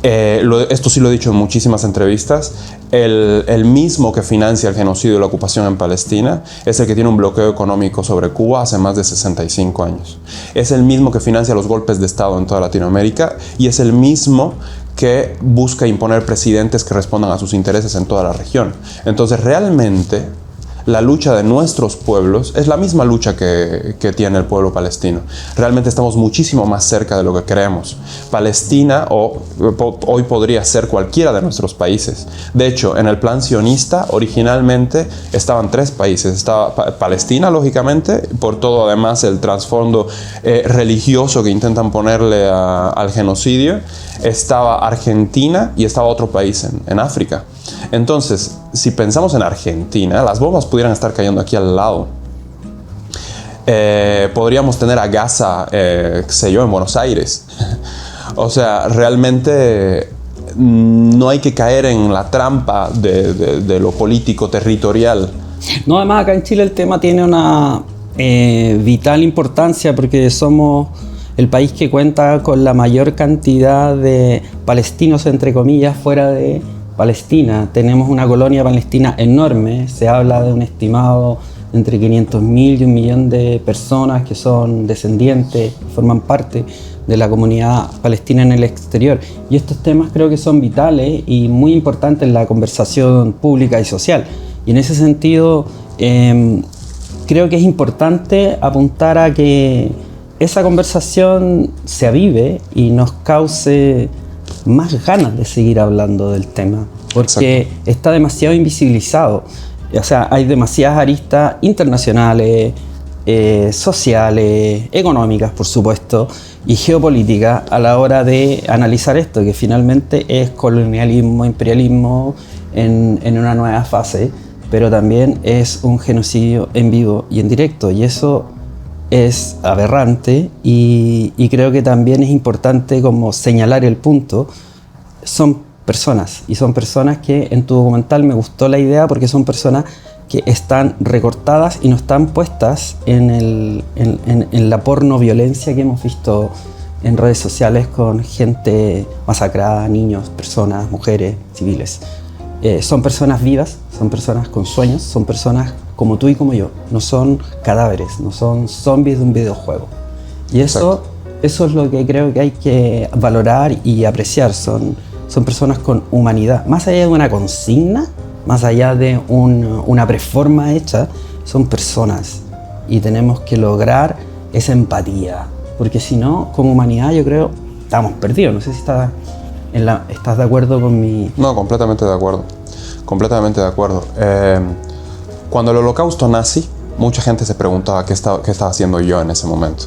Esto sí lo he dicho en muchísimas entrevistas. El mismo que financia el genocidio y la ocupación en Palestina es el que tiene un bloqueo económico sobre Cuba hace más de 65 años. Es el mismo que financia los golpes de Estado en toda Latinoamérica y es el mismo que busca imponer presidentes que respondan a sus intereses en toda la región. Entonces, realmente, la lucha de nuestros pueblos es la misma lucha que tiene el pueblo palestino. Realmente estamos muchísimo más cerca de lo que creemos. Palestina hoy podría ser cualquiera de nuestros países. De hecho, en el plan sionista originalmente estaban 3 países. Estaba Palestina, lógicamente, por todo además el trasfondo religioso que intentan ponerle al genocidio. Estaba Argentina y estaba otro país en África. Entonces, si pensamos en Argentina, las bombas pudieran estar cayendo aquí al lado. Podríamos tener a Gaza, qué sé yo, en Buenos Aires. O sea, realmente no hay que caer en la trampa de lo político territorial. No, además acá en Chile el tema tiene una vital importancia porque somos el país que cuenta con la mayor cantidad de palestinos, entre comillas, fuera de Palestina. Tenemos una colonia palestina enorme. Se habla de un estimado entre 500.000 y 1 millón de personas que son descendientes, forman parte de la comunidad palestina en el exterior. Y estos temas creo que son vitales y muy importantes en la conversación pública y social. Y en ese sentido, creo que es importante apuntar a que esa conversación se avive y nos cause más ganas de seguir hablando del tema, porque Exacto. Está demasiado invisibilizado. O sea, hay demasiadas aristas internacionales, sociales, económicas, por supuesto, y geopolíticas a la hora de analizar esto, que finalmente es colonialismo, imperialismo en una nueva fase, pero también es un genocidio en vivo y en directo, y eso es aberrante y creo que también es importante como señalar el punto. Son personas y son personas que en tu documental me gustó la idea porque son personas que están recortadas y no están puestas en la porno violencia que hemos visto en redes sociales con gente masacrada, niños, personas, mujeres, civiles. Son personas vivas, son personas con sueños, son personas como tú y como yo, no son cadáveres, no son zombies de un videojuego. Y eso es lo que creo que hay que valorar y apreciar. Son personas con humanidad. Más allá de una consigna, más allá de una preforma hecha, son personas. Y tenemos que lograr esa empatía. Porque si no, como humanidad yo creo, estamos perdidos. No sé si estás de acuerdo con mi... No, completamente de acuerdo. Completamente de acuerdo. Cuando el holocausto nazi, mucha gente se preguntaba qué estaba haciendo yo en ese momento.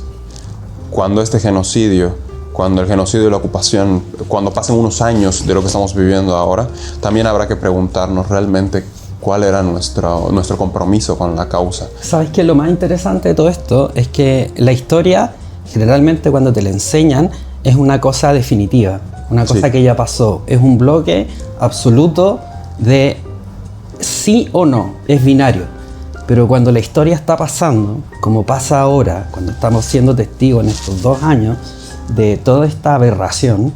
Cuando este genocidio cuando el genocidio y la ocupación, cuando pasen unos años de lo que estamos viviendo ahora, también habrá que preguntarnos realmente cuál era nuestro compromiso con la causa. ¿Sabes qué? Lo más interesante de todo esto es que la historia, generalmente cuando te la enseñan, es una cosa definitiva, una cosa que ya pasó. Es un bloque absoluto de sí o no, es binario. Pero cuando la historia está pasando, como pasa ahora, cuando estamos siendo testigos en estos 2 años de toda esta aberración,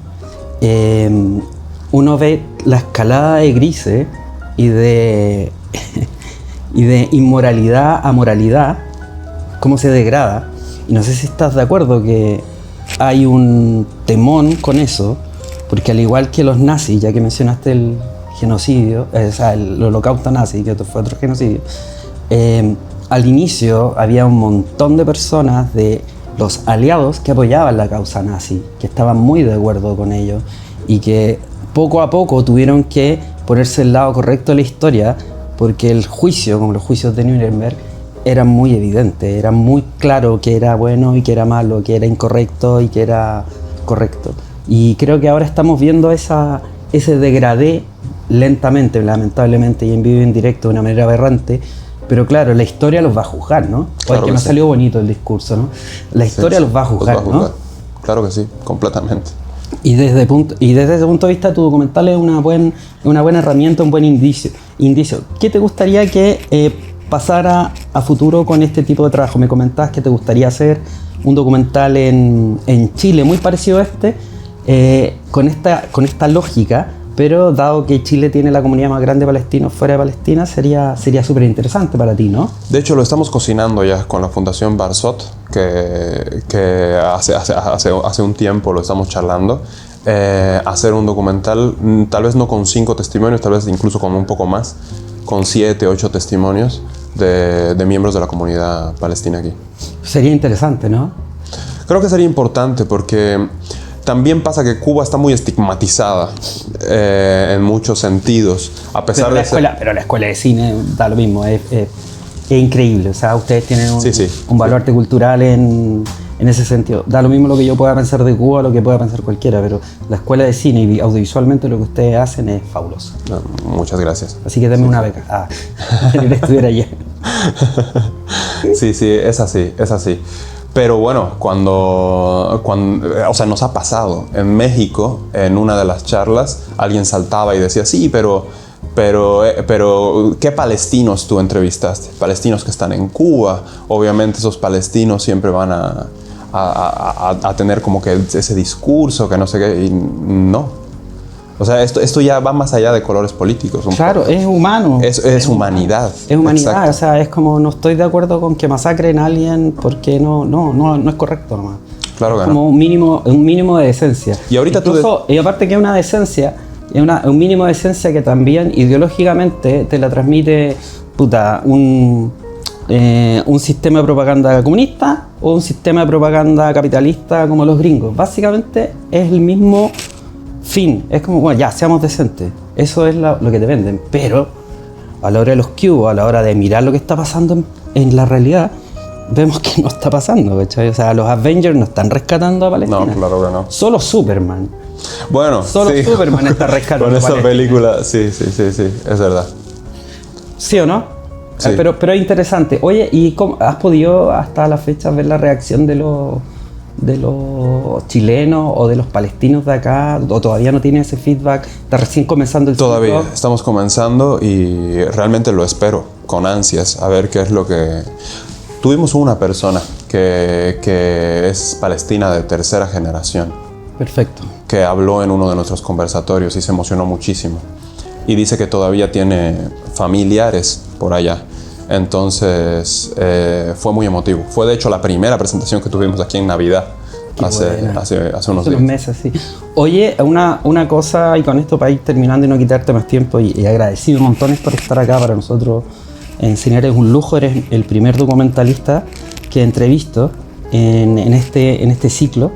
uno ve la escalada de grises y de inmoralidad a moralidad, cómo se degrada. Y no sé si estás de acuerdo que hay un temón con eso, porque al igual que los nazis, ya que mencionaste el genocidio, o sea, el holocausto nazi, que fue otro genocidio, al inicio había un montón de personas de los aliados que apoyaban la causa nazi, que estaban muy de acuerdo con ellos y que poco a poco tuvieron que ponerse el lado correcto de la historia, porque el juicio, como los juicios de Nuremberg, era muy evidente, era muy claro que era bueno y que era malo, que era incorrecto y que era correcto. Y creo que ahora estamos viendo ese degradé lentamente, lamentablemente, y en vivo y en directo de una manera aberrante. Pero claro, la historia los va a juzgar, ¿no? Claro que me salió bonito el discurso, ¿no? La historia los va a juzgar, ¿no? Claro que sí, completamente. Y desde ese punto de vista, tu documental es una buena herramienta, un buen indicio. ¿Qué te gustaría que pasara a futuro con este tipo de trabajo? Me comentabas que te gustaría hacer un documental en Chile muy parecido a este, con esta lógica, pero dado que Chile tiene la comunidad más grande de palestinos fuera de Palestina, sería súper interesante para ti, ¿no? De hecho, lo estamos cocinando ya con la Fundación Barzot, que hace un tiempo lo estamos charlando. Hacer un documental, tal vez no con 5 testimonios, tal vez incluso con un poco más, con 7, 8 testimonios de miembros de la comunidad palestina aquí. Sería interesante, ¿no? Creo que sería importante porque también pasa que Cuba está muy estigmatizada en muchos sentidos, a pesar pero la escuela de cine da lo mismo, es increíble. O sea, ustedes tienen un baluarte cultural en ese sentido. Da lo mismo lo que yo pueda pensar de Cuba, lo que pueda pensar cualquiera, pero la escuela de cine y audiovisualmente lo que ustedes hacen es fabuloso. No, muchas gracias. Así que denme una beca. Quería estudiar allá. Sí, es así. Pero bueno, cuando o sea, nos ha pasado. En México, en una de las charlas, alguien saltaba y decía, sí, pero ¿qué palestinos tú entrevistaste? Palestinos que están en Cuba. Obviamente esos palestinos siempre van a tener como que ese discurso, que no sé qué, y no. O sea, esto ya va más allá de colores políticos. Claro, es humano. Es humanidad. Es humanidad. Exacto. O sea, es como no estoy de acuerdo con que masacren a alguien porque no es correcto nomás. Claro que es como no. un mínimo de decencia. Y ahorita y aparte que es una decencia, es un mínimo de decencia que también ideológicamente te la transmite un sistema de propaganda comunista o un sistema de propaganda capitalista como los gringos. Básicamente es el mismo fin. Es como, bueno, ya, seamos decentes. Eso es lo que te venden. Pero a la hora de los cubos, a la hora de mirar lo que está pasando en la realidad, vemos que no está pasando, ¿cachai? O sea, los Avengers no están rescatando a Palestina. No, claro que no. Solo Superman. Bueno, Solo Superman está rescatando con a esa Palestina. película, sí, es verdad. ¿Sí o no? Sí. Pero es interesante. Oye, ¿y cómo has podido hasta la fecha ver la reacción de los chilenos o de los palestinos de acá? ¿O todavía no tiene ese feedback? ¿Está recién comenzando el ciclo? Todavía estamos comenzando y realmente lo espero con ansias a ver qué es lo que... Tuvimos una persona que es palestina de tercera generación. Perfecto. Que habló en uno de nuestros conversatorios y se emocionó muchísimo. Y dice que todavía tiene familiares por allá. Entonces fue muy emotivo. Fue de hecho la primera presentación que tuvimos aquí en Navidad. Hace unos días. Meses, sí. Oye, una cosa, y con esto para ir terminando y no quitarte más tiempo, y agradecido montones por estar acá. Para nosotros en Cinear es un lujo. Eres el primer documentalista que entrevisto en este ciclo.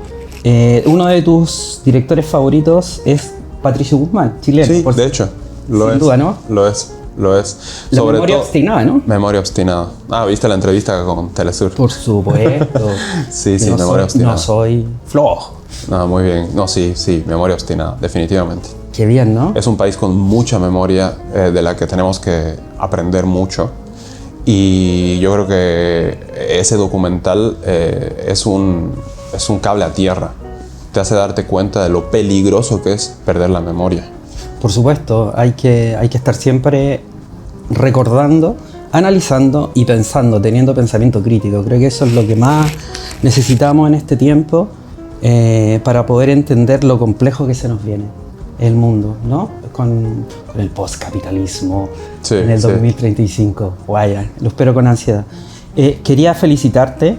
Uno de tus directores favoritos es Patricio Guzmán, chileno. Sí, de hecho, lo es. Sin duda, ¿no? Lo es. lo es. La memoria obstinada, ¿no? Memoria obstinada. Ah, ¿viste la entrevista con Telesur? Por supuesto. Sí, No memoria obstinada. No soy flojo. No, muy bien. No, sí, memoria obstinada, definitivamente. Qué bien, ¿no? Es un país con mucha memoria de la que tenemos que aprender mucho. Y yo creo que ese documental es un cable a tierra. Te hace darte cuenta de lo peligroso que es perder la memoria. Por supuesto, hay que estar siempre recordando, analizando y pensando, teniendo pensamiento crítico. Creo que eso es lo que más necesitamos en este tiempo para poder entender lo complejo que se nos viene el mundo, ¿no? Con el postcapitalismo en el 2035. Vaya, lo espero con ansiedad. Quería felicitarte.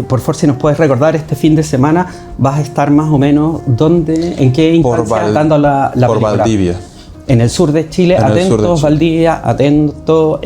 Por favor, si nos puedes recordar, este fin de semana vas a estar más o menos ¿dónde? ¿En qué instancia dando la por película? Valdivia. En el sur de Chile, atentos, Valdivia, atentos.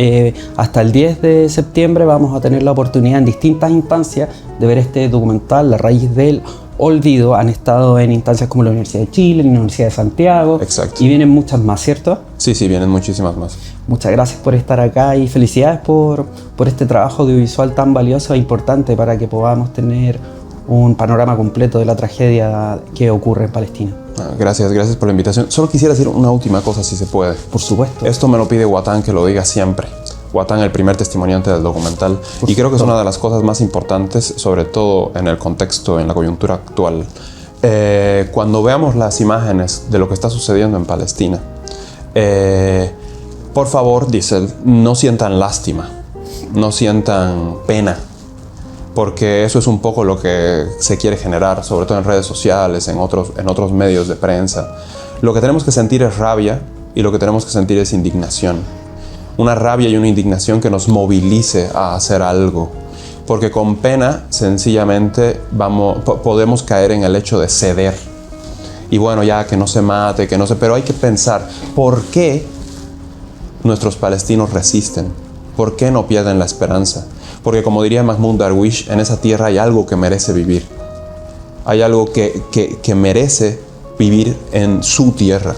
Hasta el 10 de septiembre vamos a tener la oportunidad en distintas instancias de ver este documental, La raíz del olvido. Han estado en instancias como la Universidad de Chile, la Universidad de Santiago. Exacto. Y vienen muchas más, ¿cierto? Sí, vienen muchísimas más. Muchas gracias por estar acá y felicidades por este trabajo audiovisual tan valioso e importante para que podamos tener un panorama completo de la tragedia que ocurre en Palestina. Gracias por la invitación. Solo quisiera decir una última cosa, si se puede. Por supuesto. Esto me lo pide Watan que lo diga siempre. Watan, el primer testimoniante del documental. Y creo que es una de las cosas más importantes, sobre todo en el contexto, en la coyuntura actual. Cuando veamos las imágenes de lo que está sucediendo en Palestina, por favor, dice él, no sientan lástima, no sientan pena, porque eso es un poco lo que se quiere generar, sobre todo en redes sociales, en otros medios de prensa. Lo que tenemos que sentir es rabia y lo que tenemos que sentir es indignación. Una rabia y una indignación que nos movilice a hacer algo. Porque con pena, sencillamente, podemos caer en el hecho de ceder. Y bueno, ya que no se mate, pero hay que pensar, ¿por qué nuestros palestinos resisten? ¿Por qué no pierden la esperanza? Porque como diría Mahmoud Darwish, en esa tierra hay algo que merece vivir. Hay algo que merece vivir en su tierra,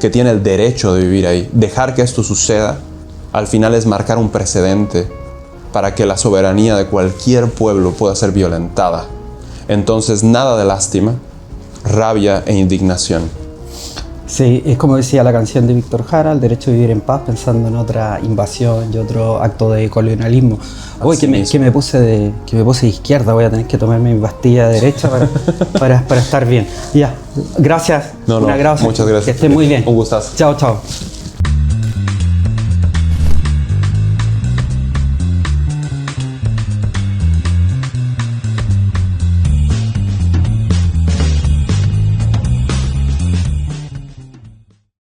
que tiene el derecho de vivir ahí. Dejar que esto suceda, al final es marcar un precedente para que la soberanía de cualquier pueblo pueda ser violentada. Entonces, nada de lástima, rabia e indignación. Sí, es como decía la canción de Víctor Jara, el derecho a vivir en paz, pensando en otra invasión y otro acto de colonialismo. Uy, que me puse de izquierda, voy a tener que tomarme mi pastilla de derecha para estar bien. Ya, gracias. Muchas gracias. Que esté muy bien. Un gustazo. Chao.